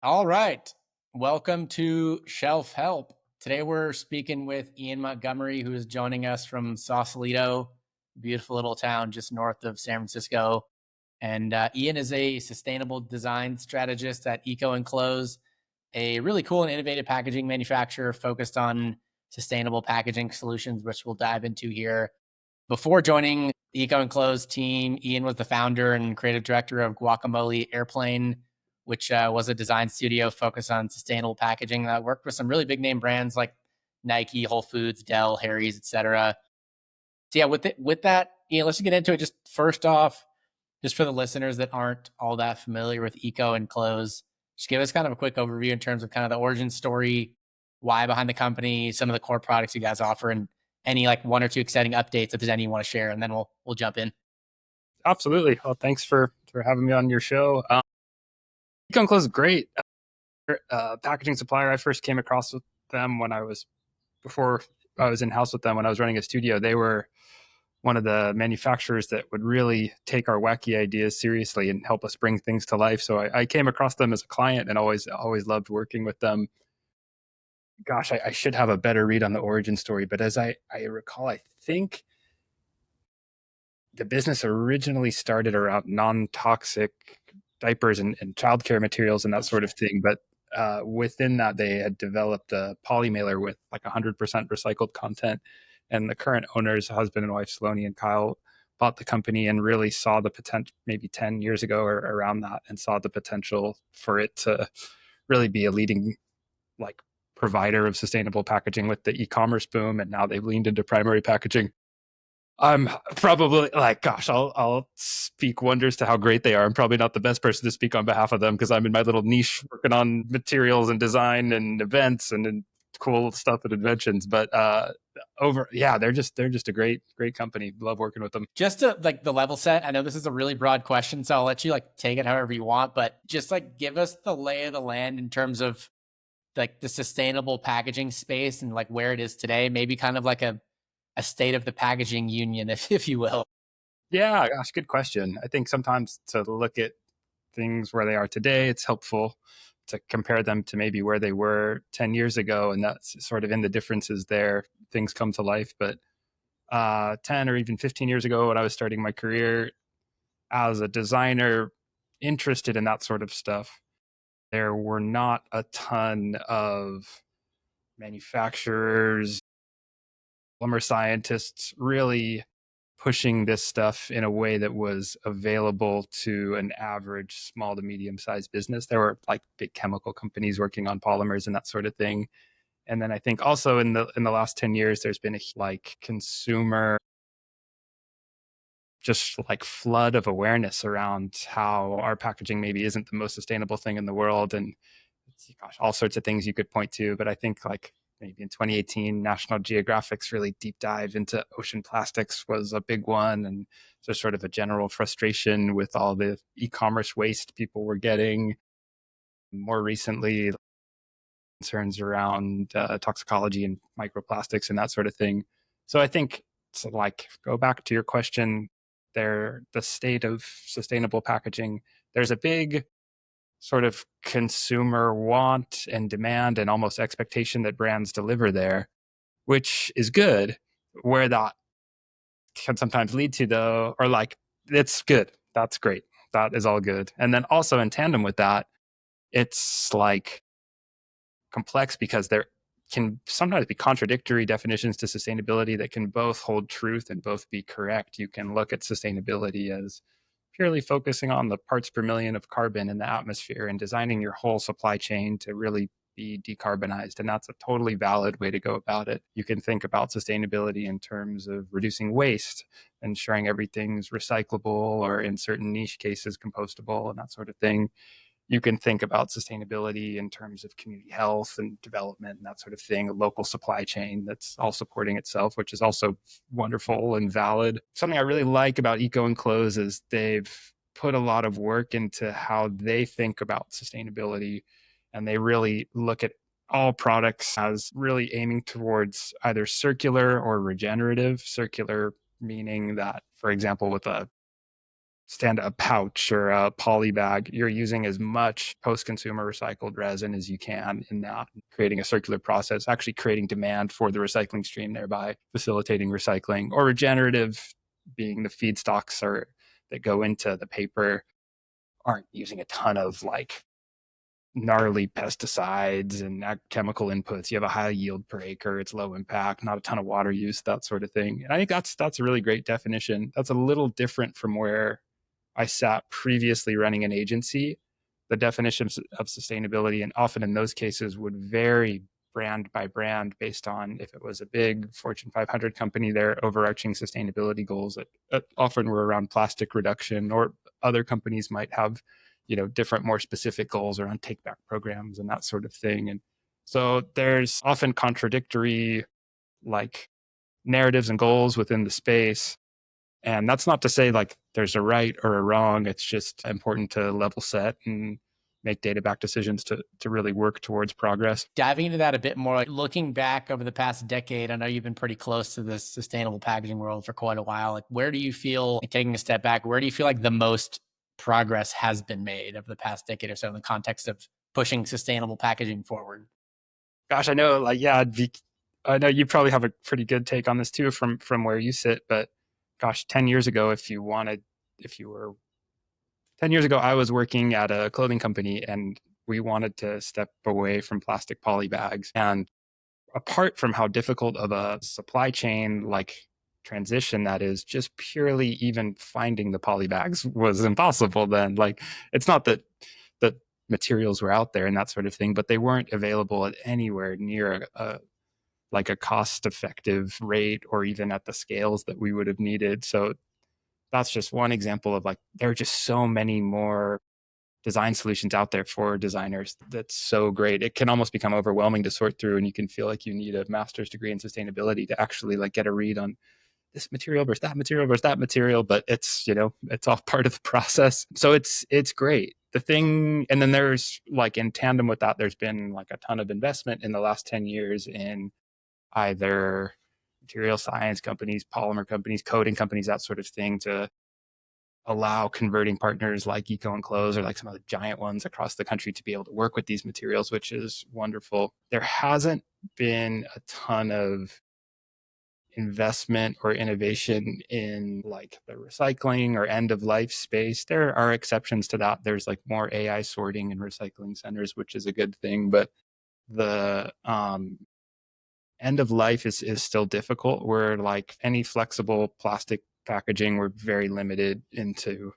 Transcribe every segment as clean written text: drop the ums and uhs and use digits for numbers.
All right. Welcome to Shelf Help. Today we're speaking with Ian Montgomery, who is joining us from Sausalito, beautiful little town just north of San Francisco. And Ian is a sustainable design strategist at EcoEnclose, a really cool and innovative packaging manufacturer focused on sustainable packaging solutions, which we'll dive into here. Before joining the EcoEnclose team, Ian was the founder and creative director of Guacamole Airplane, which was a design studio focused on sustainable packaging that worked with some really big name brands like Nike, Whole Foods, Dell, Harry's, etc. So yeah, with that, let's get into it. Just first off, just for the listeners that aren't all that familiar with EcoEnclose, just give us kind of a quick overview in terms of kind of the origin story, why behind the company, some of the core products you guys offer, and any like one or two exciting updates if there's any you want to share, and then we'll jump in. Absolutely. Well, thanks for having me on your show. EcoEnclose is great. Packaging supplier. I first came across with them before I was in house with them when I was running a studio. They were one of the manufacturers that would really take our wacky ideas seriously and help us bring things to life. So I came across them as a client and always loved working with them. Gosh, I should have a better read on the origin story, but as I recall, I think the business originally started around non-toxic diapers and childcare materials and that sort of thing. But within that, they had developed a poly mailer with like 100% recycled content. And the current owners, husband and wife, Saloni and Kyle, bought the company and really saw the potential maybe 10 years ago or around that, and saw the potential for it to really be a leading like provider of sustainable packaging with the e-commerce boom. And now they've leaned into primary packaging. I'm probably like, gosh, I'll speak wonders to how great they are. I'm probably not the best person to speak on behalf of them because I'm in my little niche working on materials and design and events and cool stuff and inventions. But they're just a great company. Love working with them. Just to like the level set, I know this is a really broad question, so I'll let you like take it however you want, but just like give us the lay of the land in terms of like the sustainable packaging space and like where it is today, maybe kind of like a state of the packaging union, if you will. Yeah, gosh, good question. I think sometimes to look at things where they are today, it's helpful to compare them to maybe where they were 10 years ago. And that's sort of in the differences there, things come to life. But 10 or even 15 years ago, when I was starting my career as a designer interested in that sort of stuff, there were not a ton of manufacturers, polymer scientists really pushing this stuff in a way that was available to an average small to medium sized business. There were like big chemical companies working on polymers and that sort of thing. And then I think also in the last 10 years, there's been a like consumer just like flood of awareness around how our packaging maybe isn't the most sustainable thing in the world. And gosh, all sorts of things you could point to. But I think like maybe in 2018, National Geographic's really deep dive into ocean plastics was a big one. And there's sort of a general frustration with all the e-commerce waste people were getting. More recently, concerns around toxicology and microplastics and that sort of thing. So I think to like go back to your question, the state of sustainable packaging, there's a big sort of consumer want and demand and almost expectation that brands deliver there, which is good. Where that can sometimes lead to, though, or like, it's good. That's great. That is all good. And then also in tandem with that, it's like complex because there can sometimes be contradictory definitions to sustainability that can both hold truth and both be correct. You can look at sustainability as purely focusing on the parts per million of carbon in the atmosphere and designing your whole supply chain to really be decarbonized. And that's a totally valid way to go about it. You can think about sustainability in terms of reducing waste, ensuring everything's recyclable, or in certain niche cases, compostable and that sort of thing. You can think about sustainability in terms of community health and development and that sort of thing, a local supply chain that's all supporting itself, which is also wonderful and valid. Something I really like about EcoEnclose is they've put a lot of work into how they think about sustainability, and they really look at all products as really aiming towards either circular or regenerative. Circular meaning that, for example, with a stand a pouch or a polybag, you're using as much post-consumer recycled resin as you can in that, creating a circular process, actually creating demand for the recycling stream, thereby facilitating recycling. Or regenerative, being the feedstocks or that go into the paper, aren't using a ton of like gnarly pesticides and chemical inputs. You have a high yield per acre. It's low impact, not a ton of water use, that sort of thing. And I think that's a really great definition. That's a little different from where I sat previously running an agency. The definitions of sustainability, and often in those cases, would vary brand by brand based on if it was a big Fortune 500 company, their overarching sustainability goals that often were around plastic reduction, or other companies might have, different, more specific goals around take back programs and that sort of thing. And so there's often contradictory like narratives and goals within the space. And that's not to say like there's a right or a wrong. It's just important to level set and make data back decisions to really work towards progress. Diving into that a bit more, like looking back over the past decade, I know you've been pretty close to this sustainable packaging world for quite a while. Like, where do you feel, like, taking a step back, where do you feel like the most progress has been made over the past decade or so in the context of pushing sustainable packaging forward? Gosh, I know, like, yeah, I know you probably have a pretty good take on this too from where you sit, but gosh, 10 years ago, if you were 10 years ago, I was working at a clothing company and we wanted to step away from plastic poly bags. And apart from how difficult of a supply chain like transition that is, just purely even finding the poly bags was impossible then. Like, it's not that the materials were out there and that sort of thing, but they weren't available at anywhere near like a cost effective rate or even at the scales that we would have needed. So that's just one example of like, there are just so many more design solutions out there for designers. That's so great. It can almost become overwhelming to sort through, and you can feel like you need a master's degree in sustainability to actually like get a read on this material versus that material versus that material. But it's, it's all part of the process. So it's great. The thing, and then there's like in tandem with that, there's been like a ton of investment in the last 10 years in either material science companies, polymer companies, coating companies, that sort of thing, to allow converting partners like EcoEnclose or like some of the giant ones across the country to be able to work with these materials, which is wonderful. There hasn't been a ton of investment or innovation in like the recycling or end of life space. There are exceptions to that. There's like more AI sorting and recycling centers, which is a good thing, but the end of life is still difficult. Where like any flexible plastic packaging, we're very limited into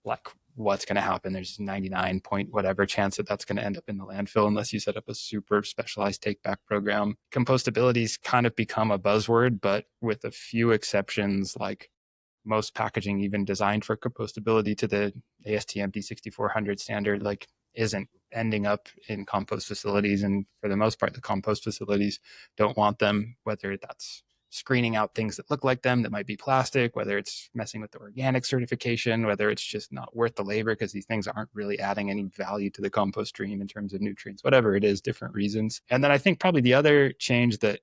like what's going to happen. There's 99 point whatever chance that that's going to end up in the landfill unless you set up a super specialized take back program. Compostability's kind of become a buzzword, but with a few exceptions, like most packaging even designed for compostability to the ASTM D6400 standard, like isn't ending up in compost facilities. And for the most part, the compost facilities don't want them, whether that's screening out things that look like them that might be plastic, whether it's messing with the organic certification, whether it's just not worth the labor because these things aren't really adding any value to the compost stream in terms of nutrients, whatever it is, different reasons. And then I think probably the other change that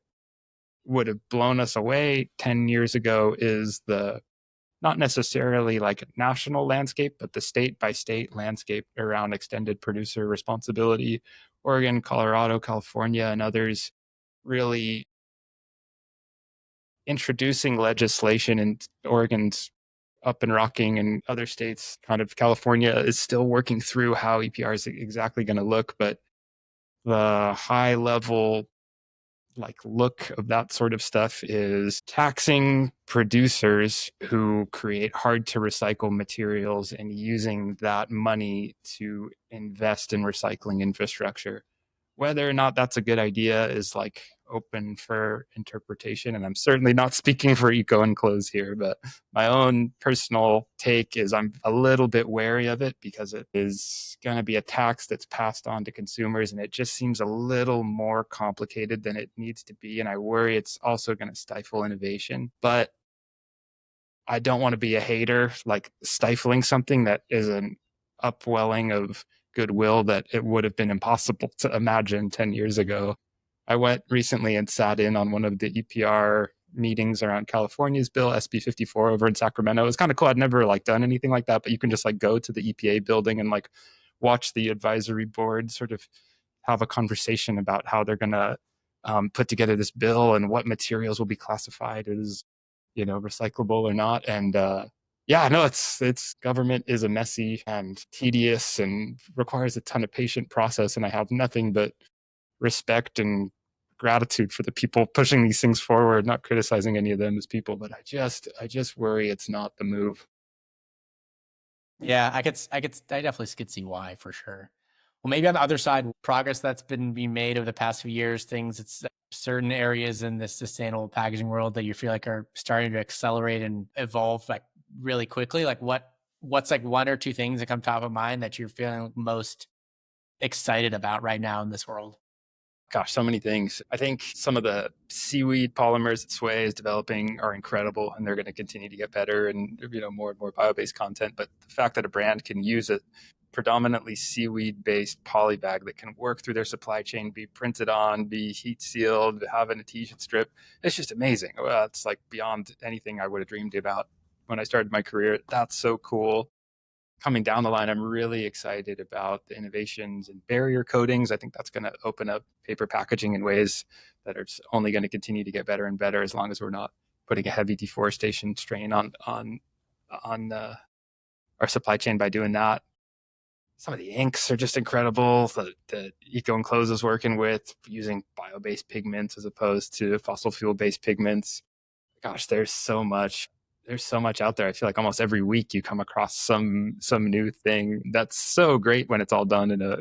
would have blown us away 10 years ago is the not necessarily like national landscape, but the state by state landscape around extended producer responsibility. Oregon, Colorado, California, and others really introducing legislation, and Oregon's up and rocking, and other states, kind of California is still working through how EPR is exactly going to look, but the high level like look of that sort of stuff is taxing producers who create hard to recycle materials and using that money to invest in recycling infrastructure. Whether or not that's a good idea is like open for interpretation. And I'm certainly not speaking for EcoEnclose here, but my own personal take is I'm a little bit wary of it because it is going to be a tax that's passed on to consumers. And it just seems a little more complicated than it needs to be. And I worry it's also going to stifle innovation. But I don't want to be a hater, like stifling something that is an upwelling of goodwill that it would have been impossible to imagine 10 years ago. I went recently and sat in on one of the EPR meetings around California's bill, SB 54 over in Sacramento. It was kind of cool. I'd never like done anything like that, but you can just like go to the EPA building and like watch the advisory board sort of have a conversation about how they're going to put together this bill and what materials will be classified as, recyclable or not. And yeah, no, it's government is a messy and tedious and requires a ton of patient process. And I have nothing but respect and gratitude for the people pushing these things forward, not criticizing any of them as people, but I just worry it's not the move. Yeah, I definitely could see why for sure. Well, maybe on the other side, progress that's been being made over the past few years, things it's certain areas in the sustainable packaging world that you feel like are starting to accelerate and evolve like really quickly. Like what's like one or two things that come top of mind that you're feeling most excited about right now in this world? Gosh, so many things. I think some of the seaweed polymers that Sway is developing are incredible, and they're going to continue to get better and more and more bio-based content. But the fact that a brand can use a predominantly seaweed-based polybag that can work through their supply chain, be printed on, be heat sealed, have an adhesion strip, it's just amazing. Well, it's like beyond anything I would have dreamed about when I started my career. That's so cool. Coming down the line, I'm really excited about the innovations and barrier coatings. I think that's going to open up paper packaging in ways that are only going to continue to get better and better as long as we're not putting a heavy deforestation strain on our supply chain by doing that. Some of the inks are just incredible. The EcoEnclose is working with using bio-based pigments as opposed to fossil fuel-based pigments. Gosh, there's so much out there. I feel like almost every week you come across some new thing that's so great when it's all done in a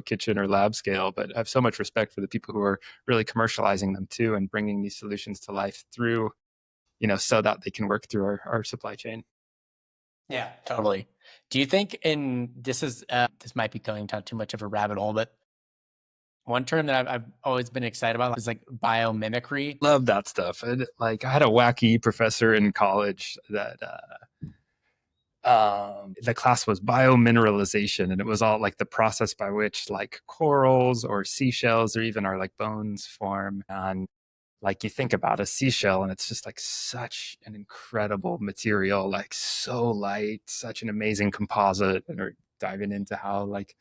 kitchen or lab scale. But I have so much respect for the people who are really commercializing them too and bringing these solutions to life through so that they can work through our supply chain. Yeah, totally. Do you think in this is this might be going down too much of a rabbit hole, but one term that I've always been excited about is like biomimicry. Love that stuff. Like I had a wacky professor in college that the class was biomineralization, and it was all like the process by which like corals or seashells or even our like bones form. And like you think about a seashell and it's just like such an incredible material, like so light, such an amazing composite. And we're diving into how like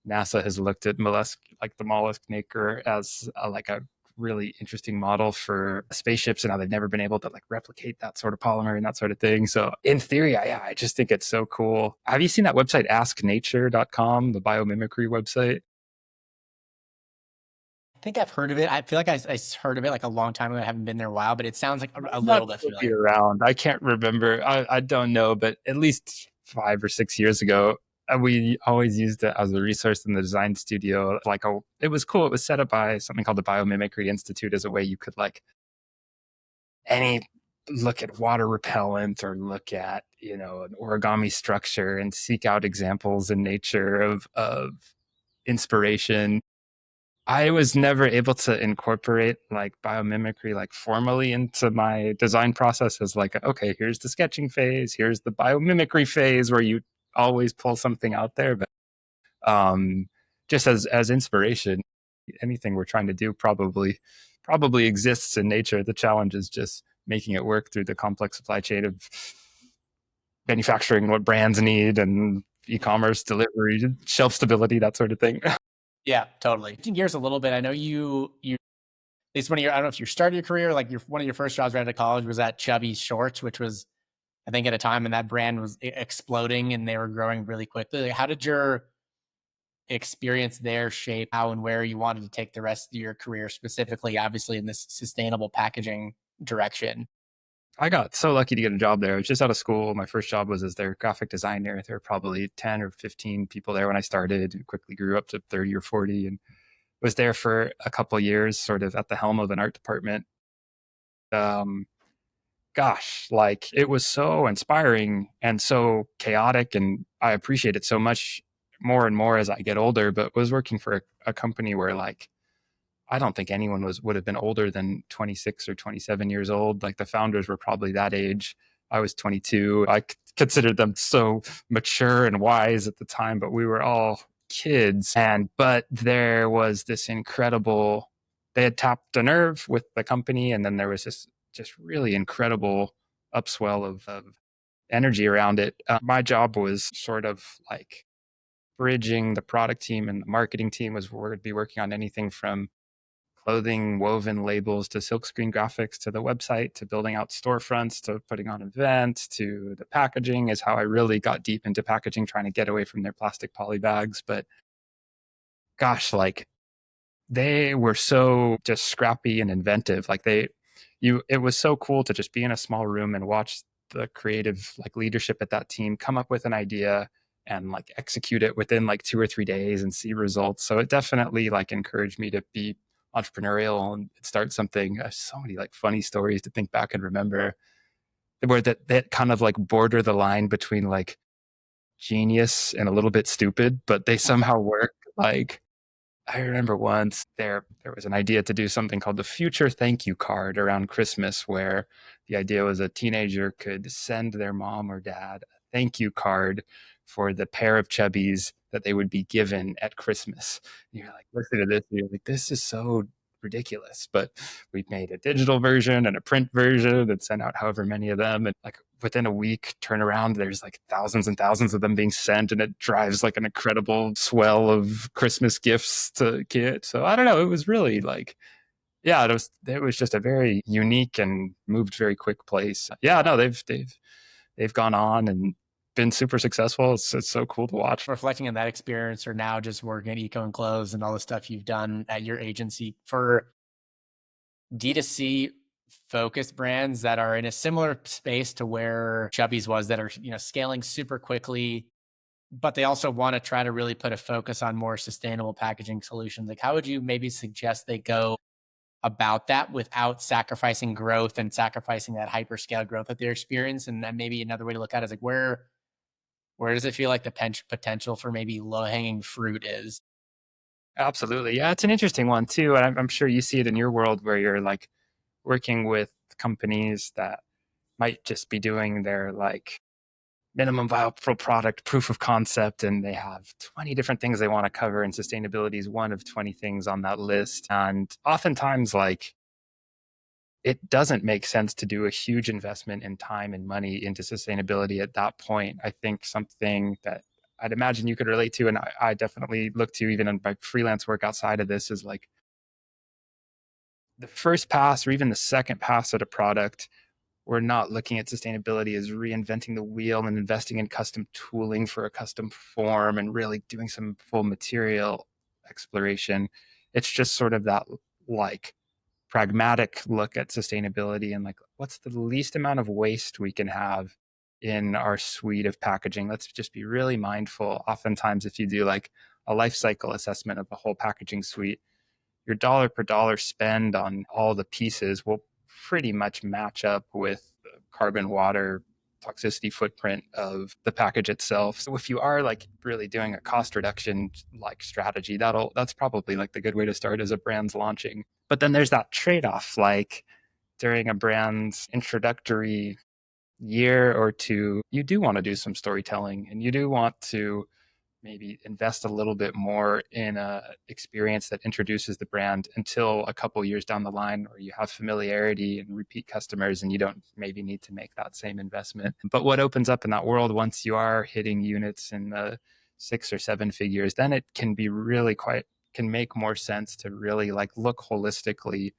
NASA has looked at like the mollusk nacre as like a really interesting model for spaceships and how they've never been able to like replicate that sort of polymer and that sort of thing. So in theory, I just think it's so cool. Have you seen that website asknature.com, the biomimicry website? I think I've heard of it. I feel like I heard of it like a long time ago. I haven't been there a while, but it sounds like a Not little bit totally familiar. around. I can't remember. I don't know, but at least 5 or 6 years ago, we always used it as a resource in the design studio. It was cool. It was set up by something called the Biomimicry Institute as a way you could like any look at water repellent or look at an origami structure and seek out examples in nature of inspiration. I was never able to incorporate like biomimicry like formally into my design process as like, okay, here's the sketching phase, here's the biomimicry phase where you always pull something out there. But um, just as inspiration, anything we're trying to do probably exists in nature. The challenge is just making it work through the complex supply chain of manufacturing what brands need and e-commerce delivery, shelf stability, that sort of thing. Yeah, totally. Changing gears a little bit. I know you at least one of your I don't know if you started your career like your one of your first jobs right out of college was at Chubby's Shorts, which was I think at a time when that brand was exploding and they were growing really quickly. Like, how did your experience there shape how and where you wanted to take the rest of your career, specifically, obviously, in this sustainable packaging direction? I got so lucky to get a job there. I was just out of school. My first job was as their graphic designer. There were probably 10 or 15 people there when I started, and quickly grew up to 30 or 40, and was there for a couple of years, sort of at the helm of an art department. Um, Gosh, like it was so inspiring and so chaotic, and I appreciate it so much more and more as I get older. But was working for a company where like I don't think anyone would have been older than 26 or 27 years old. Like the founders were probably that age. I was 22. I considered them so mature and wise at the time, but we were all kids. But there was this incredible, they had tapped a nerve with the company. And then there was this just really incredible upswell of energy around it. My job was sort of like bridging the product team and the marketing team was would be working on anything from clothing woven labels to silkscreen graphics to the website to building out storefronts to putting on events to the packaging is how I really got deep into packaging, trying to get away from their plastic polybags. But gosh, like they were so just scrappy and inventive. It was so cool to just be in a small room and watch the creative like leadership at that team come up with an idea and like execute it within like 2 or 3 days and see results. So it definitely like encouraged me to be entrepreneurial and start something. So many like funny stories to think back and remember where that kind of like border the line between like genius and a little bit stupid, but they somehow work. Like I remember once there was an idea to do something called the future thank you card around Christmas, where the idea was a teenager could send their mom or dad a thank you card for the pair of chubbies that they would be given at Christmas. And you're like, listen to this, and you're like, this is so ridiculous. But we made a digital version and a print version and sent out however many of them. And like within a week turnaround, there's like thousands and thousands of them being sent, and it drives like an incredible swell of Christmas gifts to kids. So I don't know. It was really like, yeah, it was just a very unique and moved very quick place. Yeah, no, they've gone on and been super successful. It's so cool to watch. Reflecting on that experience or now just working at EcoEnclose and all the stuff you've done at your agency for D2C focused brands that are in a similar space to where Chubby's was, that are, scaling super quickly, but they also want to try to really put a focus on more sustainable packaging solutions. Like, how would you maybe suggest they go about that without sacrificing growth and sacrificing that hyperscale growth that they're experiencing? And then maybe another way to look at it is like, where does it feel like the potential for maybe low hanging fruit is? Absolutely. Yeah, it's an interesting one too. And I'm sure you see it in your world where you're like working with companies that might just be doing their like minimum viable product proof of concept and they have 20 different things they want to cover, and sustainability is one of 20 things on that list. And oftentimes like it doesn't make sense to do a huge investment in time and money into sustainability at that point. I think something that I'd imagine you could relate to, and I definitely look to even in my freelance work outside of this, is like the first pass or even the second pass at a product. We're not looking at sustainability as reinventing the wheel and investing in custom tooling for a custom form and really doing some full material exploration. It's just sort of that like pragmatic look at sustainability and like what's the least amount of waste we can have in our suite of packaging. Let's just be really mindful. Oftentimes, if you do like a life cycle assessment of the whole packaging suite, your dollar per dollar spend on all the pieces will pretty much match up with the carbon, water, toxicity footprint of the package itself. So if you are like really doing a cost reduction like strategy, that's probably like the good way to start as a brand's launching. But then there's that trade-off, like during a brand's introductory year or two, you do want to do some storytelling and you do want to maybe invest a little bit more in a experience that introduces the brand until a couple years down the line where you have familiarity and repeat customers and you don't maybe need to make that same investment. But what opens up in that world once you are hitting units in the 6 or 7 figures, then it can be really quite can make more sense to really like look holistically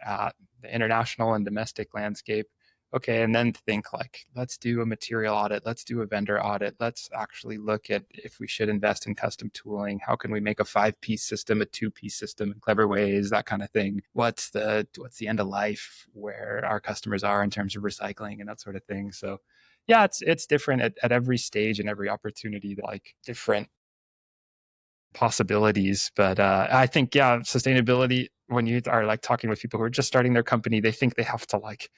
at the international and domestic landscape. Okay, and then think like, let's do a material audit, let's do a vendor audit, let's actually look at if we should invest in custom tooling. How can we make a 5-piece system a 2-piece system in clever ways, that kind of thing. What's the end of life where our customers are in terms of recycling and that sort of thing. So yeah, it's different at every stage and every opportunity, like different possibilities. But I think, yeah, sustainability, when you are like talking with people who are just starting their company, they think they have to like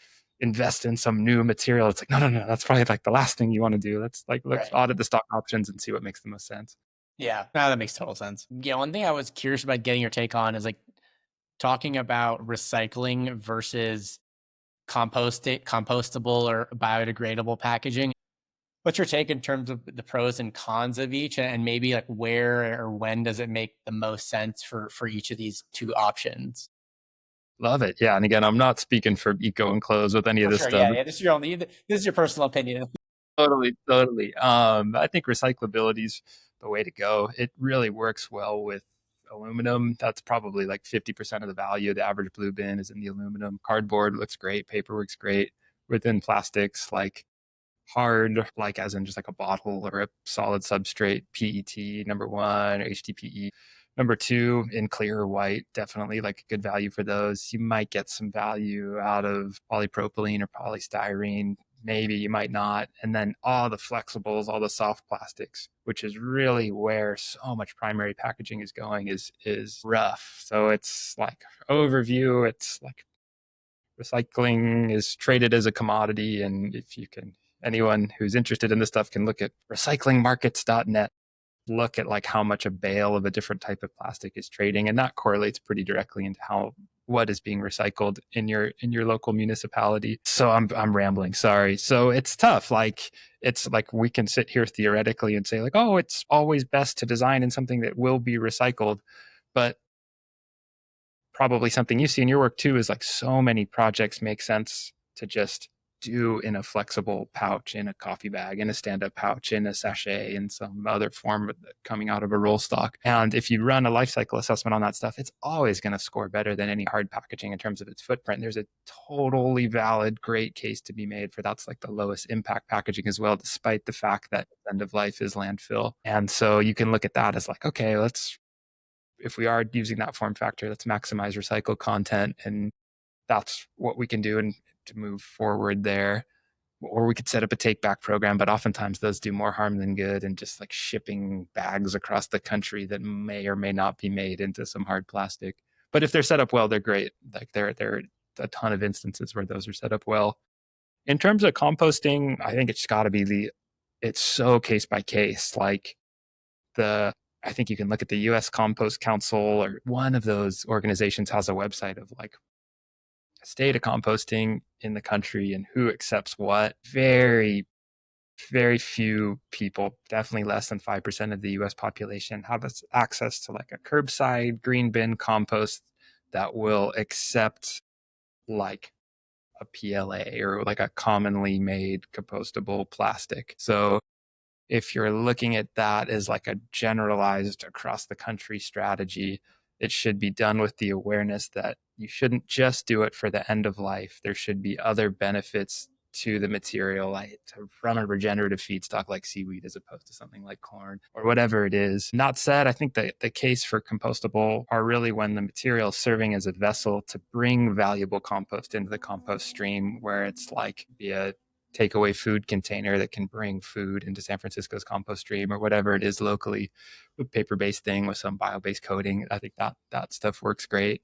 invest in some new material. It's like, no, no, no, that's probably like the last thing you want to do. Let's Right. audit the stock options and see what makes the most sense. Yeah. No, that makes total sense. Yeah. One thing I was curious about getting your take on is like talking about recycling versus compostable or biodegradable packaging. What's your take in terms of the pros and cons of each, and maybe like where or when does it make the most sense for each of these two options? Love it. Yeah. And again, I'm not speaking for EcoEnclose with any of For this sure. stuff. Yeah. Yeah. This is your only, this is your personal opinion. Totally, totally. I think recyclability is the way to go. It really works well with aluminum. That's probably like 50% of the value. The average blue bin is in the aluminum. Cardboard looks great. Paper works great. Within plastics, like hard, like as in just like a bottle or a solid substrate, PET, number one, or HDPE. Number two, in clear or white, definitely like a good value for those. You might get some value out of polypropylene or polystyrene. Maybe you might not. And then all the flexibles, all the soft plastics, which is really where so much primary packaging is going, is rough. So it's like overview, it's like recycling is traded as a commodity. And if you can, anyone who's interested in this stuff can look at recyclingmarkets.net, look at like how much a bale of a different type of plastic is trading. And that correlates pretty directly into how what is being recycled in your local municipality. So I'm rambling, sorry. So it's tough. Like it's like we can sit here theoretically and say like, oh, it's always best to design in something that will be recycled. But probably something you see in your work too is like so many projects make sense to just do in a flexible pouch, in a coffee bag, in a stand-up pouch, in a sachet, in some other form coming out of a roll stock. And if you run a life cycle assessment on that stuff, it's always going to score better than any hard packaging in terms of its footprint. There's a totally valid, great case to be made for that's like the lowest impact packaging as well, despite the fact that end of life is landfill. And so you can look at that as like, okay, let's if we are using that form factor, let's maximize recycled content. And that's what we can do and to move forward there. Or we could set up a take back program, but oftentimes those do more harm than good and just like shipping bags across the country that may or may not be made into some hard plastic. But if they're set up well, they're great. Like there are a ton of instances where those are set up well. In terms of composting, I think it's got to be it's so case by case. Like the I think you can look at the US Compost Council or one of those organizations has a website of like state of composting in the country and who accepts what. Very, very few people, definitely less than 5% of the US population, have access to like a curbside green bin compost that will accept like a PLA or like a commonly made compostable plastic. So if you're looking at that as like a generalized across the country strategy, it should be done with the awareness that you shouldn't just do it for the end of life. There should be other benefits to the material, like to run a regenerative feedstock like seaweed as opposed to something like corn or whatever it is. Not said, I think that the case for compostable are really when the material is serving as a vessel to bring valuable compost into the compost stream, where it's like be a takeaway food container that can bring food into San Francisco's compost stream or whatever it is locally, a paper-based thing with some bio-based coating. I think that stuff works great.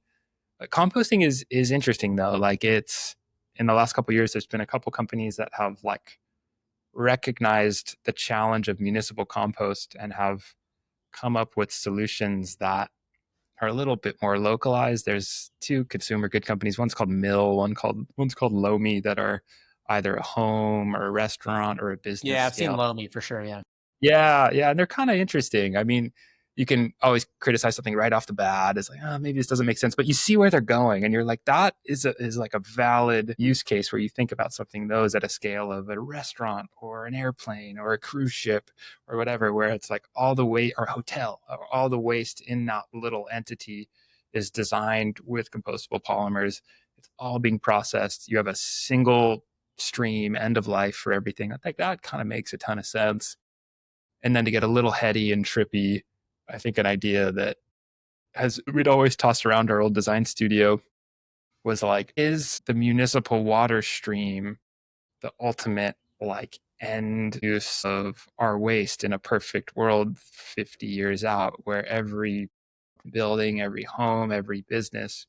But composting is interesting though. Like it's in the last couple of years, there's been a couple companies that have like recognized the challenge of municipal compost and have come up with solutions that are a little bit more localized. There's two consumer good companies. One's called Mill, one's called Lomi, that are either a home or a restaurant or a business Yeah. I've seen scale. low meat for sure. Yeah. Yeah, yeah, and they're kind of interesting. I mean, you can always criticize something right off the bat. It's like, oh, maybe this doesn't make sense, but you see where they're going, and you're like, that is like a valid use case where you think about something those at a scale of a restaurant or an airplane or a cruise ship or whatever, where it's like all the weight or a hotel, or all the waste in that little entity is designed with compostable polymers. It's all being processed. You have a single stream end of life for everything. I think that kind of makes a ton of sense. And then to get a little heady and trippy, I think an idea that has we'd always tossed around our old design studio was like, is the municipal water stream the ultimate like end use of our waste in a perfect world 50 years out, where every building, every home, every business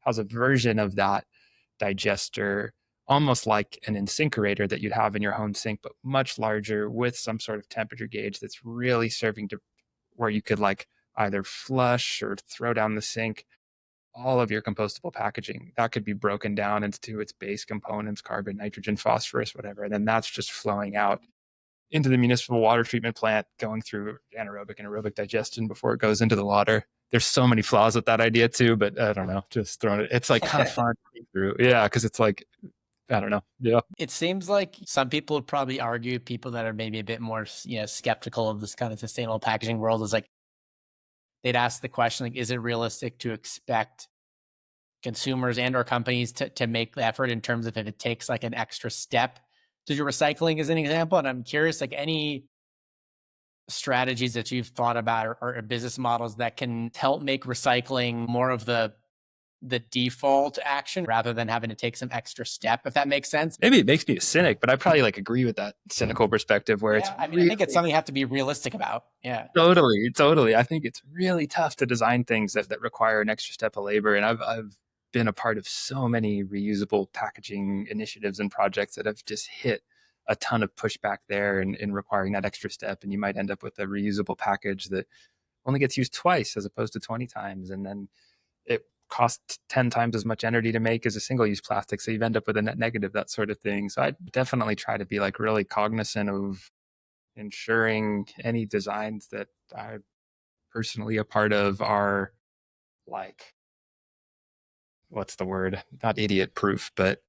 has a version of that digester, almost like an incinerator that you'd have in your home sink, but much larger with some sort of temperature gauge that's really serving to where you could like either flush or throw down the sink all of your compostable packaging. That could be broken down into its base components, carbon, nitrogen, phosphorus, whatever. And then that's just flowing out into the municipal water treatment plant, going through anaerobic and aerobic digestion before it goes into the water. there's so many flaws with that idea too, but I don't know, just throwing it. It's like kind of fun to think through. Yeah. Cause it's like, I don't know. Yeah. It seems like some people would probably argue, people that are maybe a bit more, skeptical of this kind of sustainable packaging world, is like they'd ask the question, like, is it realistic to expect consumers and or companies to make the effort in terms of if it takes like an extra step to do recycling as an example? And I'm curious, like any strategies that you've thought about or business models that can help make recycling more of the default action rather than having to take some extra step, if that makes sense. Maybe it makes me a cynic, but I probably like agree with that cynical perspective where it's Yeah, I mean, I really think it's something you have to be realistic about. Yeah. totally. I think it's really tough to design things that require an extra step of labor. And I've been a part of so many reusable packaging initiatives and projects that have just hit a ton of pushback there in requiring that extra step. And you might end up with a reusable package that only gets used twice as opposed to 20 times. And then it costs 10 times as much energy to make as a single use plastic. So you end up with a net negative, that sort of thing. So I definitely try to be like really cognizant of ensuring any designs that I'm personally a part of are like, what's the word? Not idiot proof, but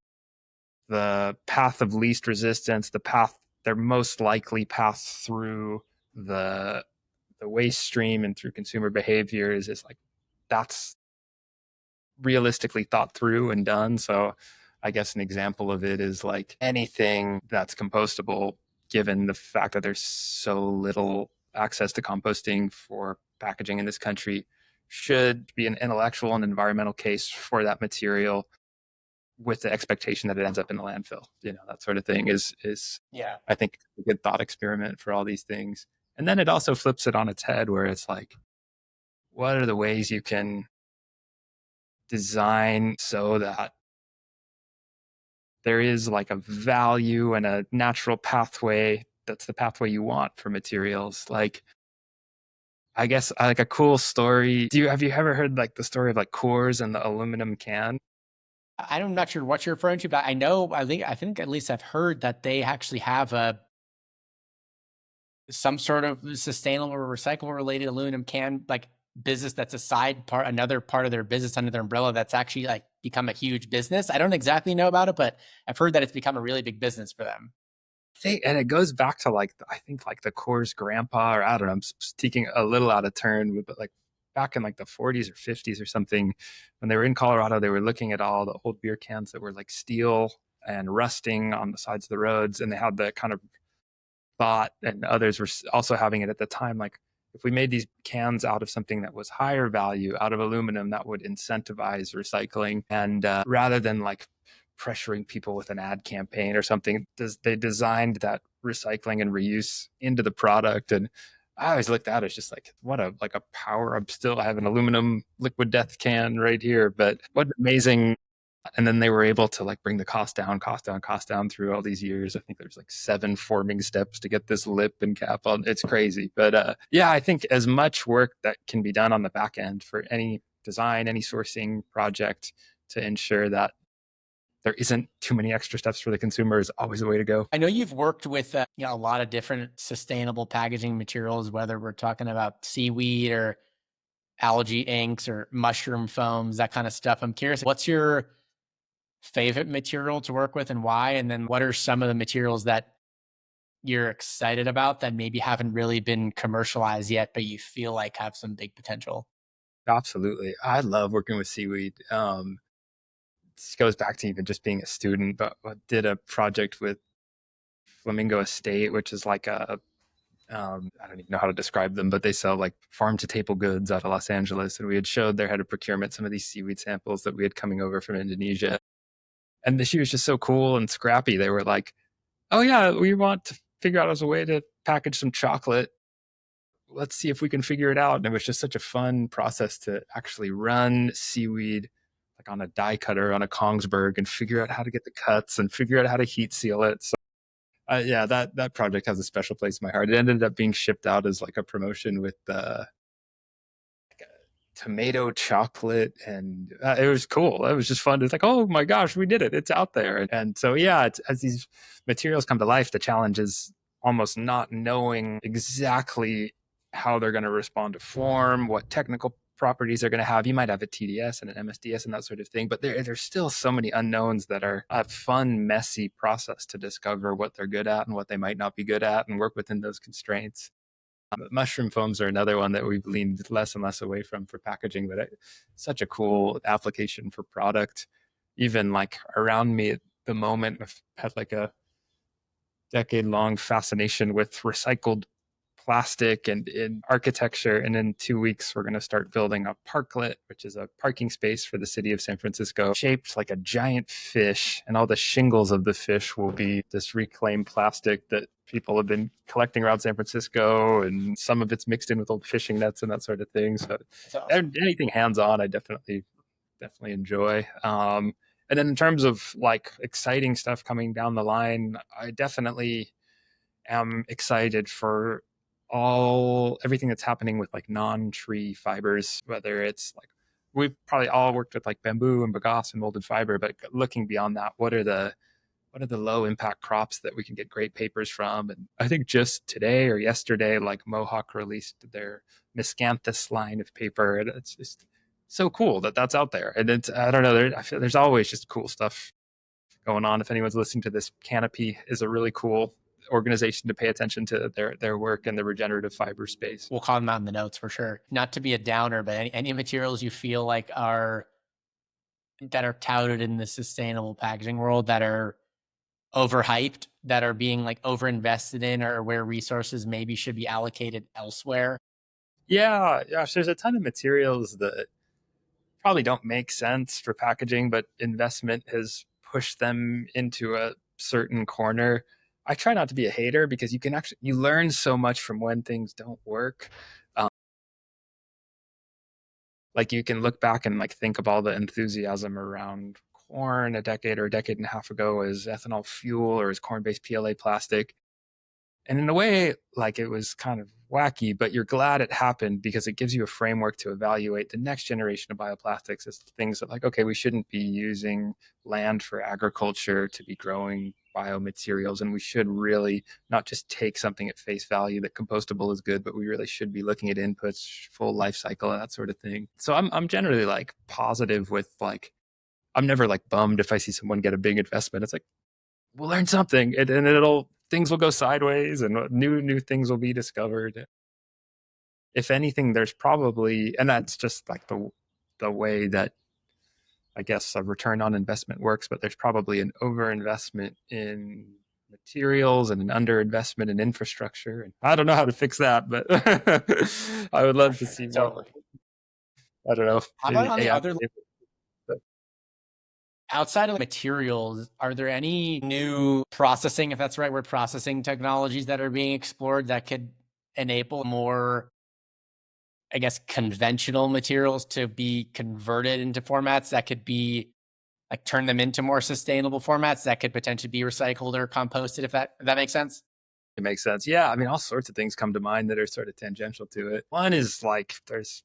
the path of least resistance, the path they're most likely pass through the the waste stream and through consumer behaviors is like that's realistically thought through and done. So I guess an example of it is like anything that's compostable, given the fact that there's so little access to composting for packaging in this country, should be an intellectual and environmental case for that material with the expectation that it ends up in the landfill. You know, that sort of thing is Yeah. I think a good thought experiment for all these things. And then it also flips it on its head where it's like, what are the ways you can design so that there is like a value and a natural pathway that's the pathway you want for materials. Like, I guess like a cool story. Have you ever heard like the story of like Coors and the aluminum can? I'm not sure what you're referring to, but I know, I think at least I've heard that they actually have some sort of sustainable or recyclable related aluminum can like business that's a side part, another part of their business under their umbrella that's actually like become a huge business. I don't exactly know about it, but I've heard that it's become a really big business for them. And it goes back to like I think like the Coors grandpa, or I don't know, I'm speaking a little out of turn, but like back in like the 40s or 50s or something, when they were in Colorado, they were looking at all the old beer cans that were like steel and rusting on the sides of the roads, and they had the kind of thought, and others were also having it at the time, like if we made these cans out of something that was higher value, out of aluminum, that would incentivize recycling. And rather than like pressuring people with an ad campaign or something, they designed that recycling and reuse into the product. And I always looked at it as just like, what a like a power. I have an aluminum liquid death can right here, but what amazing. And then they were able to like bring the cost down through all these years. I think there's like 7 forming steps to get this lip and cap on. It's crazy. But yeah, I think as much work that can be done on the back end for any design, any sourcing project to ensure that there isn't too many extra steps for the consumer is always the way to go. I know you've worked with a lot of different sustainable packaging materials, whether we're talking about seaweed or algae inks or mushroom foams, that kind of stuff. I'm curious, what's your favorite material to work with and why? And then what are some of the materials that you're excited about that maybe haven't really been commercialized yet, but you feel like have some big potential? Absolutely. I love working with seaweed. This goes back to even just being a student, but I did a project with Flamingo Estate, which is like I don't even know how to describe them, but they sell like farm to table goods out of Los Angeles. And we had showed their head of procurement some of these seaweed samples that we had coming over from Indonesia. And she was just so cool and scrappy. They were like, oh, yeah, we want to figure out as a way to package some chocolate. Let's see if we can figure it out. And it was just such a fun process to actually run seaweed like on a die cutter on a Kongsberg and figure out how to get the cuts and figure out how to heat seal it. So yeah, that project has a special place in my heart. It ended up being shipped out as like a promotion with like a tomato chocolate, and it was cool. It was just fun. It's like, oh my gosh, we did it! It's out there. And so yeah, as these materials come to life, the challenge is almost not knowing exactly how they're going to respond to form, what technical properties they're going to have. You might have a TDS and an MSDS and that sort of thing, but there's still so many unknowns that are a fun, messy process to discover what they're good at and what they might not be good at and work within those constraints. Mushroom foams are another one that we've leaned less and less away from for packaging, but such a cool application for product. Even like around me at the moment, I've had like a decade-long fascination with recycled plastic and in architecture. And in 2 weeks, we're going to start building a parklet, which is a parking space for the city of San Francisco, shaped like a giant fish. And all the shingles of the fish will be this reclaimed plastic that people have been collecting around San Francisco. And some of it's mixed in with old fishing nets and that sort of thing. So Awesome. anything hands-on, I definitely enjoy. And then in terms of like exciting stuff coming down the line, I definitely am excited for everything that's happening with like non-tree fibers, whether it's like we've probably all worked with like bamboo and bagasse and molded fiber, but looking beyond that, what are the low impact crops that we can get great papers from? And I think just today or yesterday, like Mohawk released their miscanthus line of paper, and it's just so cool that that's out there. And it's, I don't know, I feel there's always just cool stuff going on. If anyone's listening to this, Canopy is a really cool organization to pay attention to their work in the regenerative fiber space. We'll call them out in the notes for sure. Not to be a downer, but any materials you feel like are that are touted in the sustainable packaging world that are overhyped, that are being like overinvested in, or where resources maybe should be allocated elsewhere? Yeah, gosh, there's a ton of materials that probably don't make sense for packaging, but investment has pushed them into a certain corner. I try not to be a hater because you learn so much from when things don't work. Um, like you can look back and like think of all the enthusiasm around corn a decade or a decade and a half ago as ethanol fuel or as corn-based PLA plastic. And in a way, like it was kind of wacky, but you're glad it happened because it gives you a framework to evaluate the next generation of bioplastics as things that like, okay, we shouldn't be using land for agriculture to be growing biomaterials. And we should really not just take something at face value that compostable is good, but we really should be looking at inputs, full life cycle, and that sort of thing. So I'm generally like positive with like, I'm never like bummed if I see someone get a big investment. It's like, we'll learn something and it'll things will go sideways and new things will be discovered. If anything, there's probably, and that's just like the way that I guess a return on investment works, but there's probably an overinvestment in materials and an underinvestment in infrastructure. And I don't know how to fix that, but I would For love to sure. see more. Totally. I don't know, How about maybe on the AI. other, outside of materials, are there any new processing, if that's the right word, processing technologies that are being explored that could enable more, I guess, conventional materials to be converted into formats that could be like turn them into more sustainable formats that could potentially be recycled or composted, if that makes sense? It makes sense. Yeah, I mean, all sorts of things come to mind that are sort of tangential to it. One is like there's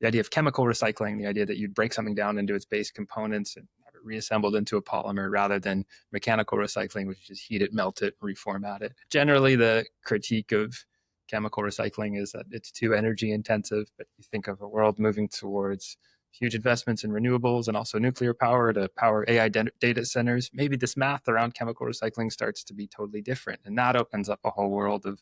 the idea of chemical recycling, the idea that you'd break something down into its base components and have it reassembled into a polymer rather than mechanical recycling, which is just heat it, melt it, reformat it. Generally, the critique of chemical recycling is that it's too energy intensive, but you think of a world moving towards huge investments in renewables and also nuclear power to power AI data centers, maybe this math around chemical recycling starts to be totally different. And that opens up a whole world of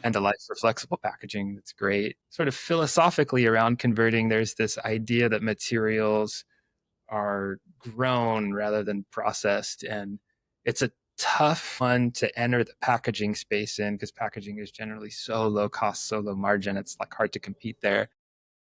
end of life for flexible packaging. That's great. Sort of philosophically around converting, there's this idea that materials are grown rather than processed. And it's a tough one to enter the packaging space in because packaging is generally so low cost, so low margin. It's like hard to compete there.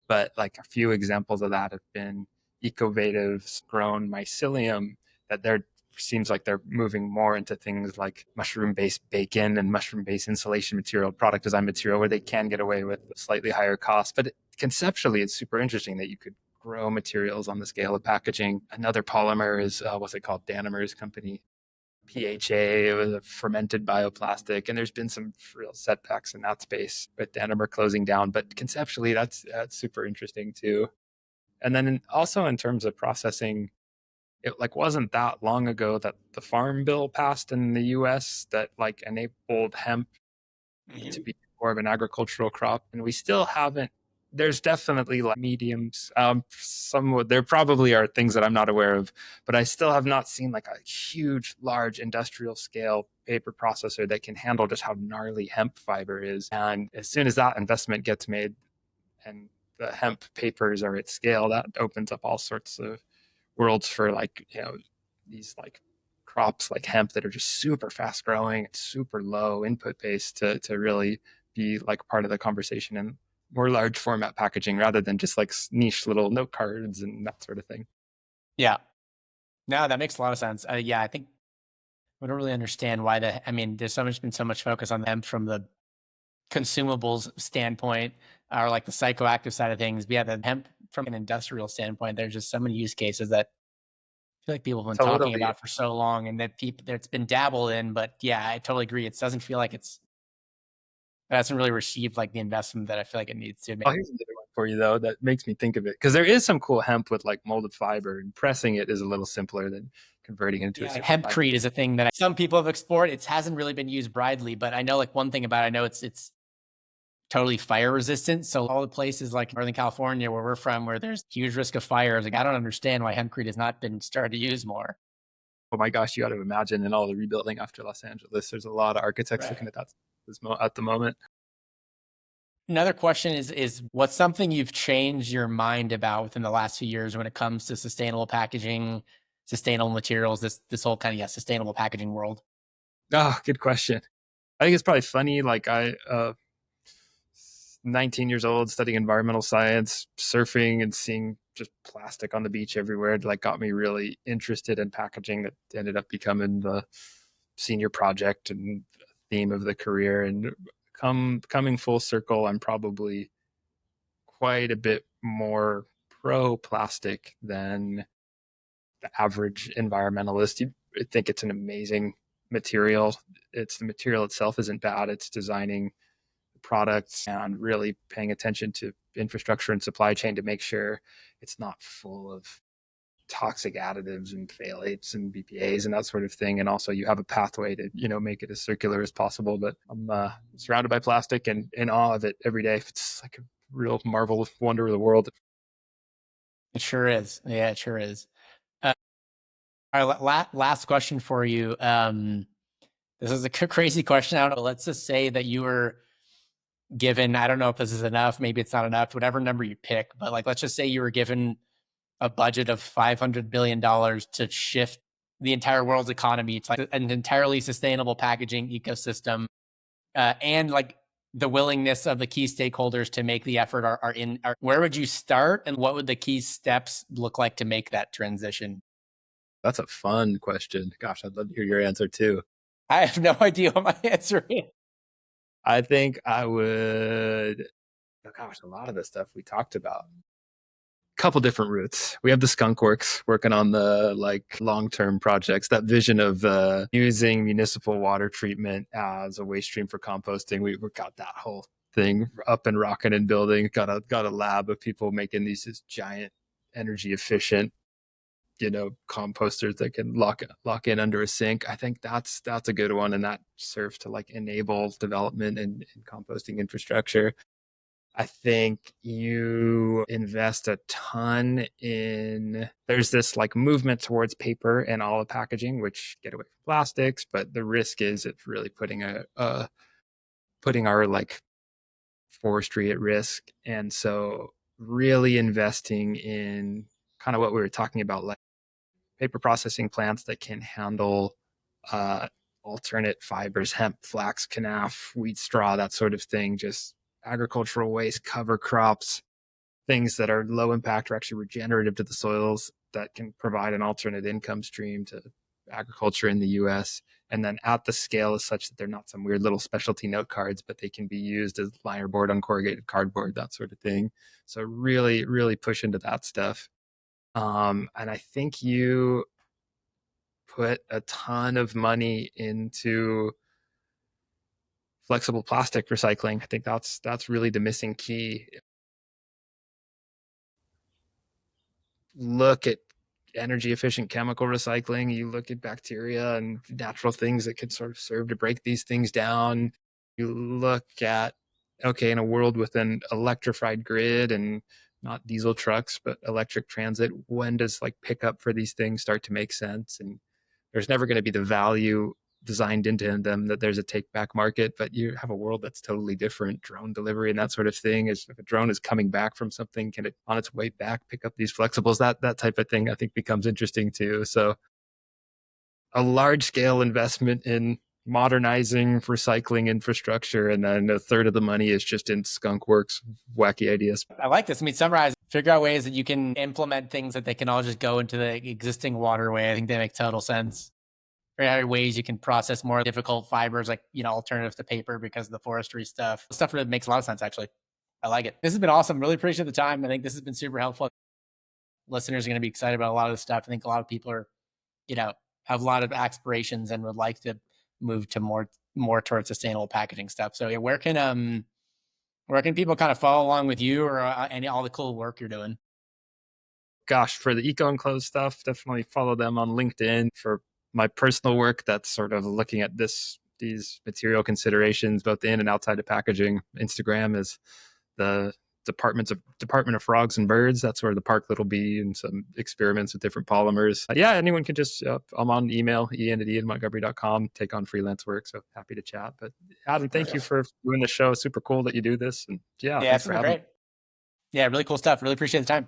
But like a few examples of that have been Ecovative's grown mycelium that they're seems like they're moving more into things like mushroom-based bacon and mushroom-based insulation material, product design material, where they can get away with slightly higher costs. But conceptually, it's super interesting that you could grow materials on the scale of packaging. Another polymer is what's it called? Danimer's company, PHA. It was a fermented bioplastic, and there's been some real setbacks in that space with Danimer closing down. But conceptually, that's super interesting too. And then also in terms of processing, it like wasn't that long ago that the farm bill passed in the US that like enabled hemp to be more of an agricultural crop, and we still haven't There's definitely like mediums. Some there probably are things that I'm not aware of, but I still have not seen like a huge, large industrial scale paper processor that can handle just how gnarly hemp fiber is. And as soon as that investment gets made and the hemp papers are at scale, that opens up all sorts of worlds for like, these like crops like hemp that are just super fast growing and super low input base to really be like part of the conversation and more large format packaging rather than just like niche little note cards and that sort of thing. Yeah. No, that makes a lot of sense. Yeah, I think I don't really understand why I mean, there's been so much focus on them from the consumables standpoint or like the psychoactive side of things. But yeah, the hemp from an industrial standpoint, there's just so many use cases that I feel like people have been talking Totally. about for so long and that people that's been dabbled in. But yeah, I totally agree. It doesn't feel like it hasn't really received like the investment that I feel like it needs to. Oh, here's another one for you though that makes me think of it because there is some cool hemp with like molded fiber and pressing it is a little simpler than converting it into a Yeah, like super fine. hempcrete is a thing that some people have explored. It hasn't really been used widely, but I know like one thing about it, I know it's totally fire resistant. So all the places like Northern California where we're from, where there's huge risk of fires, like I don't understand why hempcrete has not been started to use more. Oh my gosh, you got to imagine in all the rebuilding after Los Angeles, there's a lot of architects looking Right. at that at the moment. Another question is what's something you've changed your mind about within the last few years when it comes to sustainable packaging, sustainable materials, this whole kind of sustainable packaging world? Oh, good question. I think it's probably funny. Like 19 years old, studying environmental science, surfing, and seeing just plastic on the beach everywhere, like got me really interested in packaging. That ended up becoming the senior project and theme of the career. And coming full circle, I'm probably quite a bit more pro plastic than the average environmentalist. You think it's an amazing material. It's the material itself isn't bad. It's designing products and really paying attention to infrastructure and supply chain to make sure it's not full of toxic additives and phthalates and BPAs and that sort of thing. And also you have a pathway to, make it as circular as possible. But I'm surrounded by plastic and in awe of it every day. It's like a real marvel, wonder of the world. It sure is. Yeah, it sure is. All right, last question for you. This is a crazy question. I don't know. Let's just say that you were given, I don't know if this is enough, maybe it's not enough, whatever number you pick, but like, let's just say you were given a budget of $500 billion to shift the entire world's economy to like an entirely sustainable packaging ecosystem, and like the willingness of the key stakeholders to make the effort where would you start and what would the key steps look like to make that transition? That's a fun question. Gosh, I'd love to hear your answer too. I have no idea what my answer is. I think I would, oh gosh, a lot of the stuff we talked about. Couple different routes. We have the skunk works working on the like long-term projects. That vision of using municipal water treatment as a waste stream for composting. We got that whole thing up and rocking and building. Got a lab of people making these just giant energy efficient composters that can lock in under a sink. I think that's a good one, and that serves to like enable development and composting infrastructure. I think you invest a ton in there's this like movement towards paper and all the packaging, which get away from plastics, but the risk is it's really putting our like forestry at risk. And so really investing in kind of what we were talking about, like paper processing plants that can handle uh, alternate fibers, hemp, flax, canaf, wheat straw, that sort of thing, just agricultural waste, cover crops, things that are low impact or actually regenerative to the soils that can provide an alternate income stream to agriculture in the US. And then at the scale is such that they're not some weird little specialty note cards, but they can be used as liner board on corrugated cardboard, that sort of thing. So really, really push into that stuff. And I think you put a ton of money into flexible plastic recycling. I think that's really the missing key. Look at energy efficient chemical recycling, you look at bacteria and natural things that could sort of serve to break these things down. You look at okay, in a world with an electrified grid and not diesel trucks, but electric transit, when does like pickup for these things start to make sense? And there's never going to be the value designed into them that there's a take back market, but you have a world that's totally different. Drone delivery and that sort of thing is, if a drone is coming back from something, can it on its way back pick up these flexibles? That type of thing I think becomes interesting too. So a large scale investment in modernizing recycling infrastructure, and then a third of the money is just in skunkworks wacky ideas. I like this. I mean, summarize, figure out ways that you can implement things that they can all just go into the existing waterway. I think they make total sense. Figure out ways you can process more difficult fibers, like, alternatives to paper because of the forestry stuff that makes a lot of sense, actually. I like it. This has been awesome. Really appreciate the time. I think this has been super helpful. Listeners are going to be excited about a lot of this stuff. I think a lot of people are, have a lot of aspirations and would like to move to more towards sustainable packaging stuff. So yeah, where can people kind of follow along with you or all the cool work you're doing? Gosh, for the EcoEnclose stuff, definitely follow them on LinkedIn. For my personal work, that's sort of looking at these material considerations, both in and outside of packaging. Instagram is the Department of Frogs and Birds. That's where the park little bee and some experiments with different polymers. Yeah, anyone can just, I'm on email, ian@ianmontgomery.com, take on freelance work. So happy to chat. But Adam, thank you for doing the show. Super cool that you do this. And yeah, Yeah, thanks it's for been having me. great. Yeah, really cool stuff. Really appreciate the time.